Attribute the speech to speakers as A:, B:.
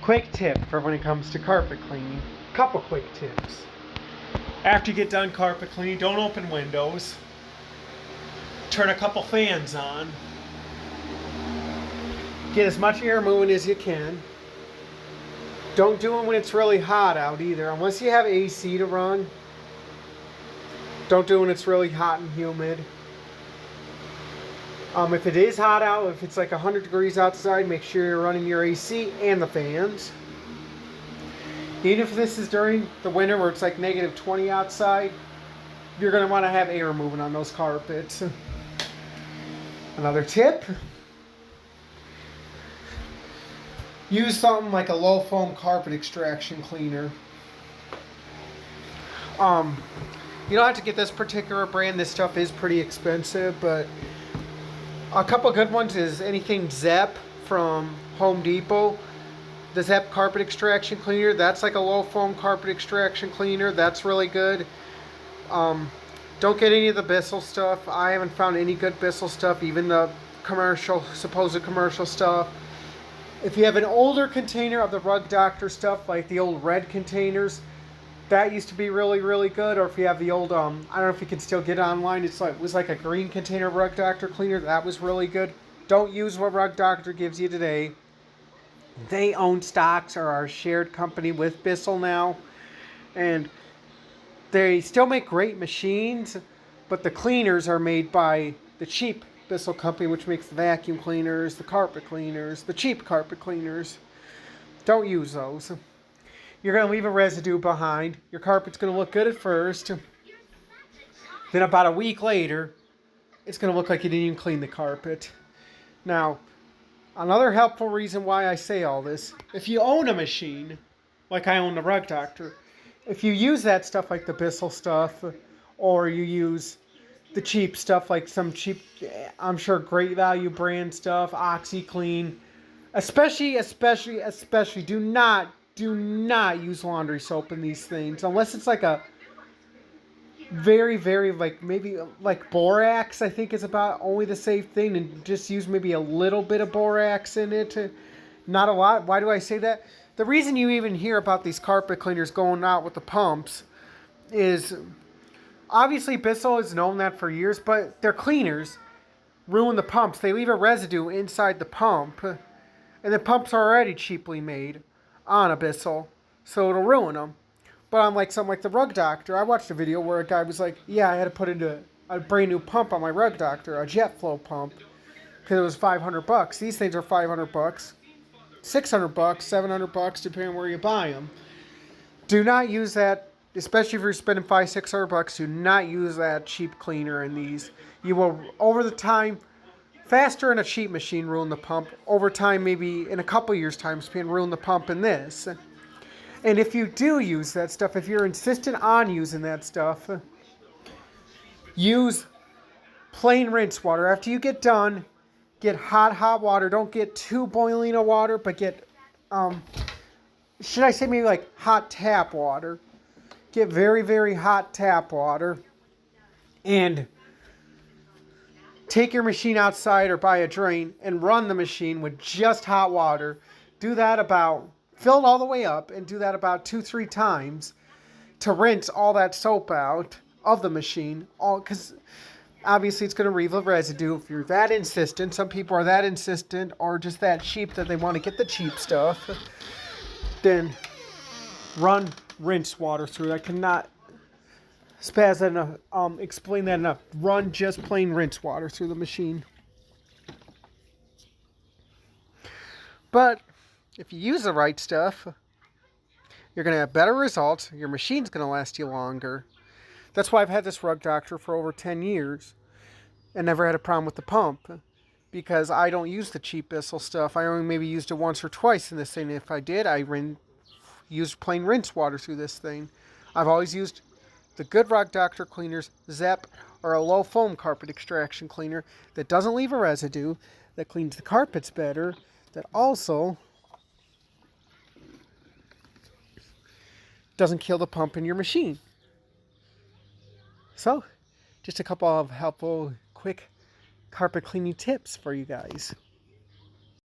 A: Quick tip for when it comes to carpet cleaning. Couple quick tips. After you get done carpet cleaning, don't open windows. Turn a couple fans on. Get as much air moving as you can. Don't do it when it's really hot out either. Unless you have AC to run. Don't do it when it's really hot and humid. If it is hot out, if it's like 100 degrees outside, make sure you're running your AC and the fans. Even if this is during the winter where it's like negative 20 outside, you're going to want to have air moving on those carpets. Another tip. Use something like a low foam carpet extraction cleaner. You don't have to get this particular brand. This stuff is pretty expensive, but a couple good ones is anything Zep from Home Depot. The Zep carpet extraction cleaner, that's like a low foam carpet extraction cleaner. That's really good. Don't get any of the Bissell stuff. I haven't found any good Bissell stuff, even the supposed commercial stuff. If you have an older container of the Rug Doctor stuff, like the old red containers, that used to be really, really good. Or if you have the old, I don't know if you can still get it online. It was like a green container Rug Doctor cleaner. That was really good. Don't use what Rug Doctor gives you today. They own stocks or are a shared company with Bissell now. And they still make great machines, but the cleaners are made by the cheap Bissell company, which makes the vacuum cleaners, the carpet cleaners, the cheap carpet cleaners. Don't use those. You're going to leave a residue behind. Your carpet's going to look good at first. Then about a week later, it's going to look like you didn't even clean the carpet. Now, another helpful reason why I say all this, if you own a machine, like I own the Rug Doctor, if you use that stuff like the Bissell stuff, or you use the cheap stuff like some cheap, I'm sure great value brand stuff, OxiClean, especially do not use laundry soap in these things unless it's like a very, very maybe like borax. I think is about only the safe thing, and just use maybe a little bit of borax in it, not a lot. Why do I say that? The reason you even hear about these carpet cleaners going out with the pumps is obviously Bissell has known that for years, but their cleaners ruin the pumps. They leave a residue inside the pump, and the pumps are already cheaply made on a Bissell, so it'll ruin them. But on like something like the Rug Doctor, I watched a video where a guy was like, yeah, I had to put in a brand new pump on my Rug Doctor, a jet flow pump, because it was $500. These things are $500, $600, $700, depending on where you buy them. Do not use that, especially if you're spending $500-$600. Do not use that cheap cleaner in these. You will, over the time, faster in a cheap machine ruin the pump. Over time, maybe in a couple years' time, span ruin the pump in this. And if you do use that stuff, if you're insistent on using that stuff, use plain rinse water. After you get done, get hot water. Don't get too boiling of water, but get, should I say maybe like hot tap water. Get very, very hot tap water. And take your machine outside or by a drain and run the machine with just hot water. Do that fill it all the way up and do that about 2-3 times to rinse all that soap out of the machine. Because obviously it's going to leave a residue if you're that insistent. Some people are that insistent or just that cheap that they want to get the cheap stuff. Then run rinse water through. I cannot explain that enough. Run just plain rinse water through the machine. But if you use the right stuff, you're going to have better results. Your machine's going to last you longer. That's why I've had this Rug Doctor for over 10 years and never had a problem with the pump, because I don't use the cheap Bissell stuff. I only maybe used it once or twice in this thing. If I did, I used plain rinse water through this thing. I've always used the good Rug Doctor cleaners, Zep, or a low foam carpet extraction cleaner that doesn't leave a residue, that cleans the carpets better, that also doesn't kill the pump in your machine. So, just a couple of helpful, quick carpet cleaning tips for you guys.